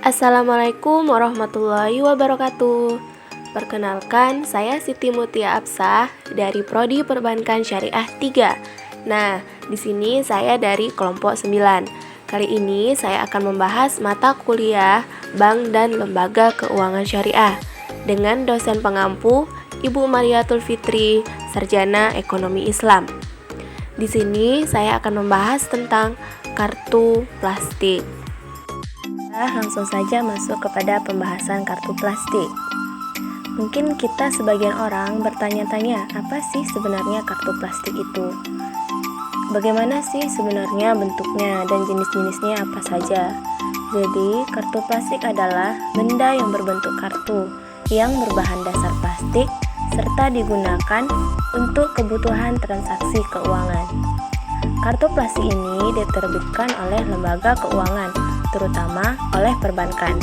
Assalamualaikum warahmatullahi wabarakatuh. Perkenalkan, saya Siti Mutia Absah dari Prodi Perbankan Syariah 3. Nah, di sini saya dari kelompok 9. Kali ini saya akan membahas mata kuliah Bank dan Lembaga Keuangan Syariah dengan dosen pengampu Ibu Mariatul Fitri, Sarjana Ekonomi Islam. Di sini saya akan membahas tentang kartu plastik. Langsung saja masuk kepada pembahasan kartu plastik. Mungkin kita sebagian orang bertanya-tanya, apa sih sebenarnya kartu plastik itu? Bagaimana sih sebenarnya bentuknya dan jenis-jenisnya apa saja? Jadi, kartu plastik adalah benda yang berbentuk kartu yang berbahan dasar plastik serta digunakan untuk kebutuhan transaksi keuangan. Kartu plastik ini diterbitkan oleh lembaga keuangan, terutama oleh perbankan.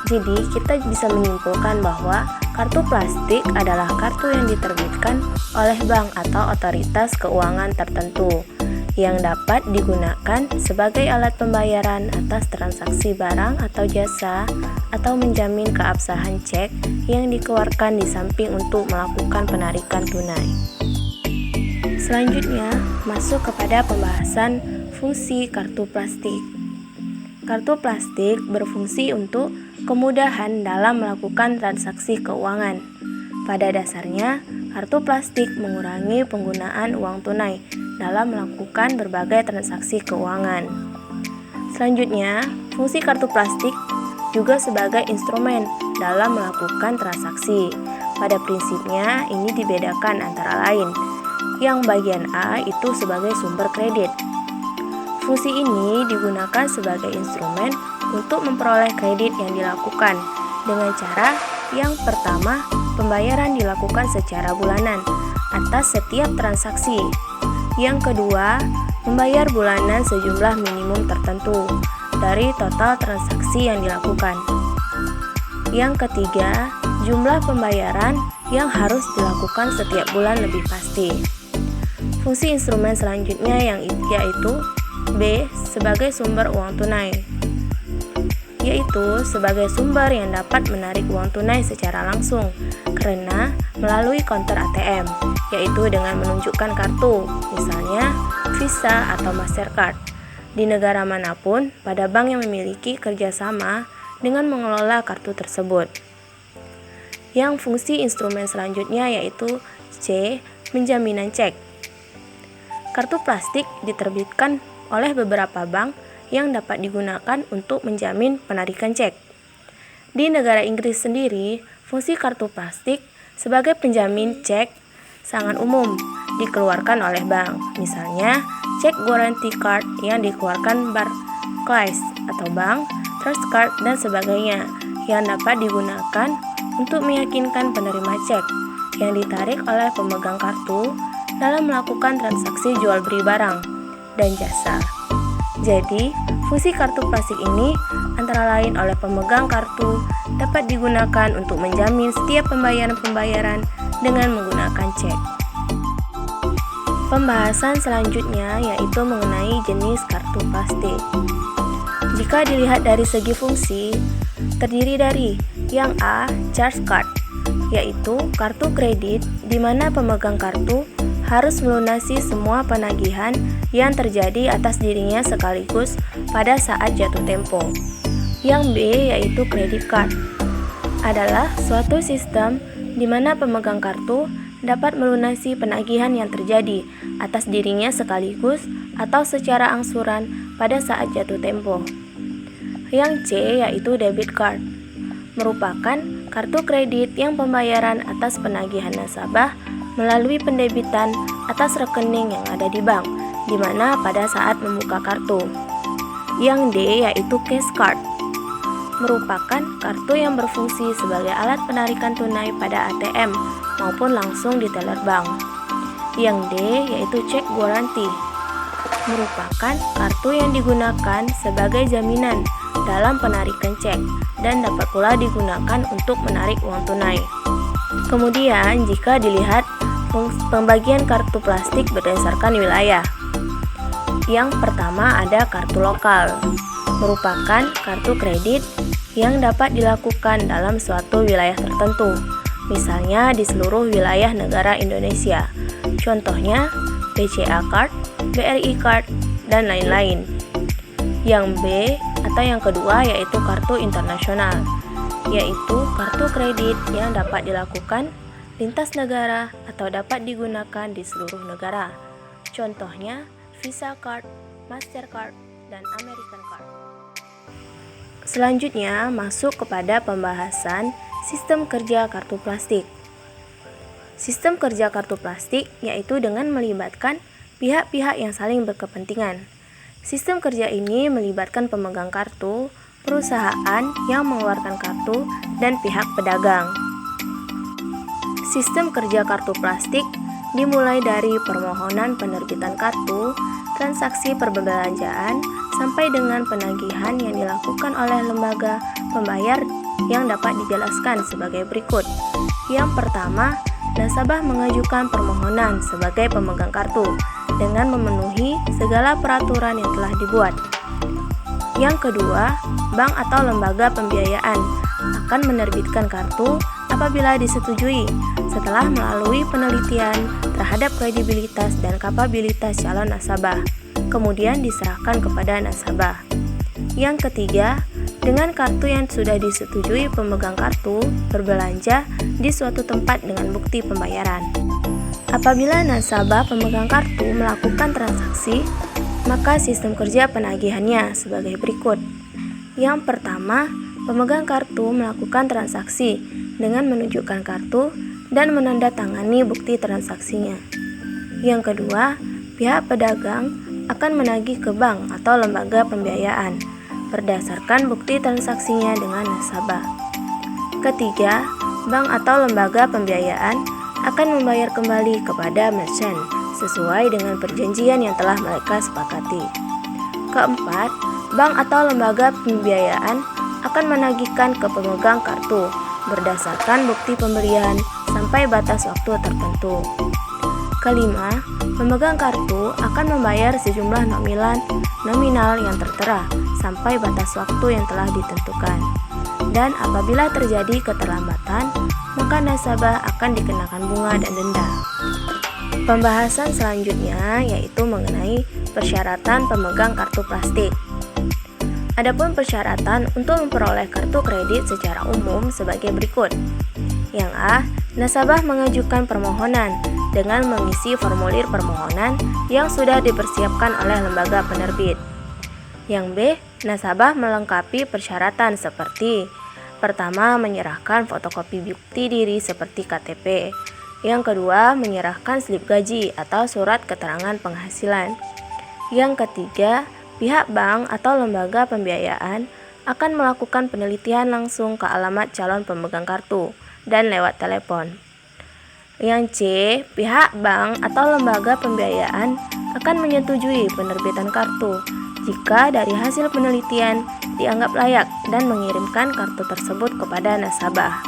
Jadi, kita bisa menyimpulkan bahwa kartu plastik adalah kartu yang diterbitkan oleh bank atau otoritas keuangan tertentu yang dapat digunakan sebagai alat pembayaran atas transaksi barang atau jasa atau menjamin keabsahan cek yang dikeluarkan di samping untuk melakukan penarikan tunai. Selanjutnya, masuk kepada pembahasan fungsi kartu plastik. Kartu plastik berfungsi untuk kemudahan dalam melakukan transaksi keuangan. Pada dasarnya, kartu plastik mengurangi penggunaan uang tunai dalam melakukan berbagai transaksi keuangan. Selanjutnya, fungsi kartu plastik juga sebagai instrumen dalam melakukan transaksi. Pada prinsipnya, ini dibedakan antara lain. Yang bagian A itu sebagai sumber kredit. Fungsi ini digunakan sebagai instrumen untuk memperoleh kredit yang dilakukan dengan cara yang pertama, pembayaran dilakukan secara bulanan atas setiap transaksi. Yang kedua, membayar bulanan sejumlah minimum tertentu dari total transaksi yang dilakukan. Yang ketiga, jumlah pembayaran yang harus dilakukan setiap bulan lebih pasti. Fungsi instrumen selanjutnya yaitu B sebagai sumber uang tunai, yaitu sebagai sumber yang dapat menarik uang tunai secara langsung karena melalui counter ATM, yaitu dengan menunjukkan kartu, misalnya Visa atau Mastercard, di negara manapun pada bank yang memiliki kerjasama dengan mengelola kartu tersebut. Yang fungsi instrumen selanjutnya yaitu C, penjaminan cek. Kartu plastik diterbitkan oleh beberapa bank yang dapat digunakan untuk menjamin penarikan cek. Di negara Inggris sendiri, fungsi kartu plastik sebagai penjamin cek sangat umum dikeluarkan oleh bank. Misalnya, cek guarantee card yang dikeluarkan Barclays atau bank, Trust Card dan sebagainya yang dapat digunakan untuk meyakinkan penerima cek yang ditarik oleh pemegang kartu dalam melakukan transaksi jual beli barang dan jasa. Jadi, fungsi kartu plastik ini antara lain oleh pemegang kartu dapat digunakan untuk menjamin setiap pembayaran-pembayaran dengan menggunakan cek. Pembahasan selanjutnya yaitu mengenai jenis kartu plastik. Jika dilihat dari segi fungsi, terdiri dari yang A, charge card, yaitu kartu kredit di mana pemegang kartu harus melunasi semua penagihan yang terjadi atas dirinya sekaligus pada saat jatuh tempo. Yang B yaitu credit card, adalah suatu sistem di mana pemegang kartu dapat melunasi penagihan yang terjadi atas dirinya sekaligus atau secara angsuran pada saat jatuh tempo. Yang C yaitu debit card, merupakan kartu kredit yang pembayaran atas penagihan nasabah melalui pendebitan atas rekening yang ada di bank, di mana pada saat membuka kartu. Yang D yaitu cash card, merupakan kartu yang berfungsi sebagai alat penarikan tunai pada ATM maupun langsung di teller bank. Yang D yaitu check guarantee, merupakan kartu yang digunakan sebagai jaminan dalam penarikan cek dan dapat pula digunakan untuk menarik uang tunai. Kemudian, jika dilihat pembagian kartu plastik berdasarkan wilayah. Yang pertama ada kartu lokal. merupakan kartu kredit yang dapat dilakukan dalam suatu wilayah tertentu, misalnya di seluruh wilayah negara Indonesia. Contohnya BCA Card, BRI Card, dan lain-lain. Yang B atau yang kedua yaitu kartu internasional, yaitu kartu kredit yang dapat dilakukan lintas negara atau dapat digunakan di seluruh negara. Contohnya Visa Card, Mastercard, dan American Card. Selanjutnya masuk kepada pembahasan sistem kerja kartu plastik. Sistem kerja kartu plastik yaitu dengan melibatkan pihak-pihak yang saling berkepentingan. Sistem kerja ini melibatkan pemegang kartu, perusahaan yang mengeluarkan kartu, dan pihak pedagang. Sistem kerja kartu plastik dimulai dari permohonan penerbitan kartu, transaksi perbelanjaan, sampai dengan penagihan yang dilakukan oleh lembaga pembayar yang dapat dijelaskan sebagai berikut. Yang pertama, nasabah mengajukan permohonan sebagai pemegang kartu dengan memenuhi segala peraturan yang telah dibuat. Yang kedua, bank atau lembaga pembiayaan akan menerbitkan kartu apabila disetujui setelah melalui penelitian terhadap kredibilitas dan kapabilitas calon nasabah, kemudian diserahkan kepada nasabah. Yang ketiga, dengan kartu yang sudah disetujui pemegang kartu berbelanja di suatu tempat dengan bukti pembayaran. Apabila nasabah pemegang kartu melakukan transaksi, maka sistem kerja penagihannya sebagai berikut. Yang pertama, pemegang kartu melakukan transaksi dengan menunjukkan kartu dan menandatangani bukti transaksinya. Yang kedua, pihak pedagang akan menagih ke bank atau lembaga pembiayaan berdasarkan bukti transaksinya dengan nasabah. Ketiga, bank atau lembaga pembiayaan akan membayar kembali kepada merchant sesuai dengan perjanjian yang telah mereka sepakati. Keempat, bank atau lembaga pembiayaan akan menagihkan ke pemegang kartu berdasarkan bukti pembelian sampai batas waktu tertentu. Kelima, pemegang kartu akan membayar sejumlah nominal yang tertera sampai batas waktu yang telah ditentukan. Dan apabila terjadi keterlambatan, maka nasabah akan dikenakan bunga dan denda. Pembahasan selanjutnya yaitu mengenai persyaratan pemegang kartu plastik. Adapun persyaratan untuk memperoleh kartu kredit secara umum sebagai berikut. Yang A, nasabah mengajukan permohonan dengan mengisi formulir permohonan yang sudah dipersiapkan oleh lembaga penerbit. Yang B, nasabah melengkapi persyaratan seperti: pertama, menyerahkan fotokopi bukti diri seperti KTP. Yang kedua, menyerahkan slip gaji atau surat keterangan penghasilan. Yang ketiga, pihak bank atau lembaga pembiayaan akan melakukan penelitian langsung ke alamat calon pemegang kartu dan lewat telepon. Yang C, pihak bank atau lembaga pembiayaan akan menyetujui penerbitan kartu jika dari hasil penelitian dianggap layak dan mengirimkan kartu tersebut kepada nasabah.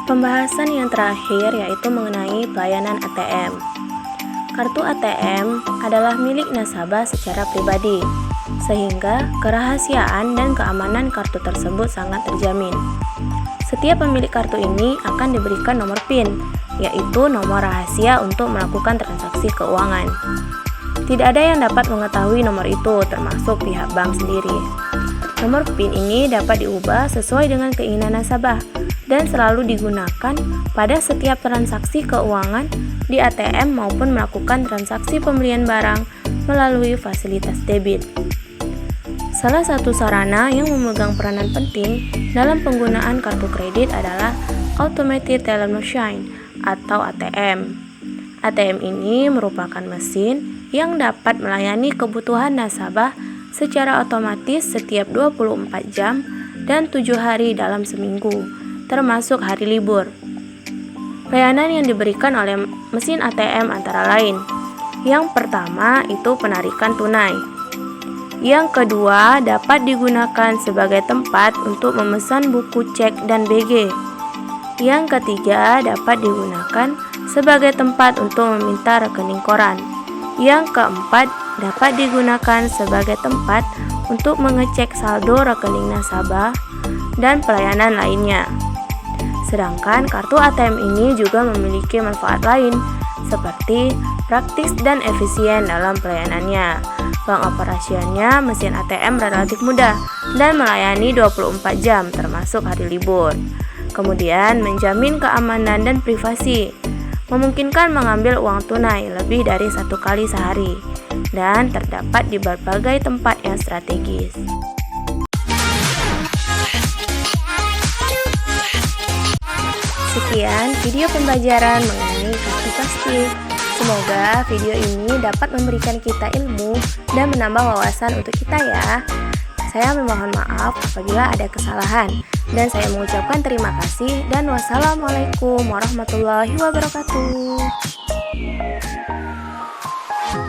Pembahasan yang terakhir yaitu mengenai pelayanan ATM. Kartu ATM adalah milik nasabah secara pribadi, sehingga kerahasiaan dan keamanan kartu tersebut sangat terjamin. Setiap pemilik kartu ini akan diberikan nomor PIN, yaitu nomor rahasia untuk melakukan transaksi keuangan. Tidak ada yang dapat mengetahui nomor itu, termasuk pihak bank sendiri. Nomor PIN ini dapat diubah sesuai dengan keinginan nasabah dan selalu digunakan pada setiap transaksi keuangan di ATM maupun melakukan transaksi pembelian barang melalui fasilitas debit. Salah satu sarana yang memegang peranan penting dalam penggunaan kartu kredit adalah Automated Teller Machine atau ATM. ATM ini merupakan mesin yang dapat melayani kebutuhan nasabah secara otomatis setiap 24 jam dan 7 hari dalam seminggu, termasuk hari libur. Layanan yang diberikan oleh mesin ATM antara lain: yang pertama itu penarikan tunai. Yang kedua, dapat digunakan sebagai tempat untuk memesan buku cek dan BG. Yang ketiga, dapat digunakan sebagai tempat untuk meminta rekening koran. Yang keempat, dapat digunakan sebagai tempat untuk mengecek saldo rekening nasabah dan pelayanan lainnya. Sedangkan kartu ATM ini juga memiliki manfaat lain, seperti praktis dan efisien dalam pelayanannya. Pengoperasiannya mesin ATM relatif mudah dan melayani 24 jam termasuk hari libur. Kemudian menjamin keamanan dan privasi, memungkinkan mengambil uang tunai lebih dari 1 kali sehari, dan terdapat di berbagai tempat yang strategis. Sekian video pembelajaran mengenai kartu plastik. Semoga video ini dapat memberikan kita ilmu dan menambah wawasan untuk kita ya. Saya memohon maaf apabila ada kesalahan, dan saya mengucapkan terima kasih dan wassalamualaikum warahmatullahi wabarakatuh.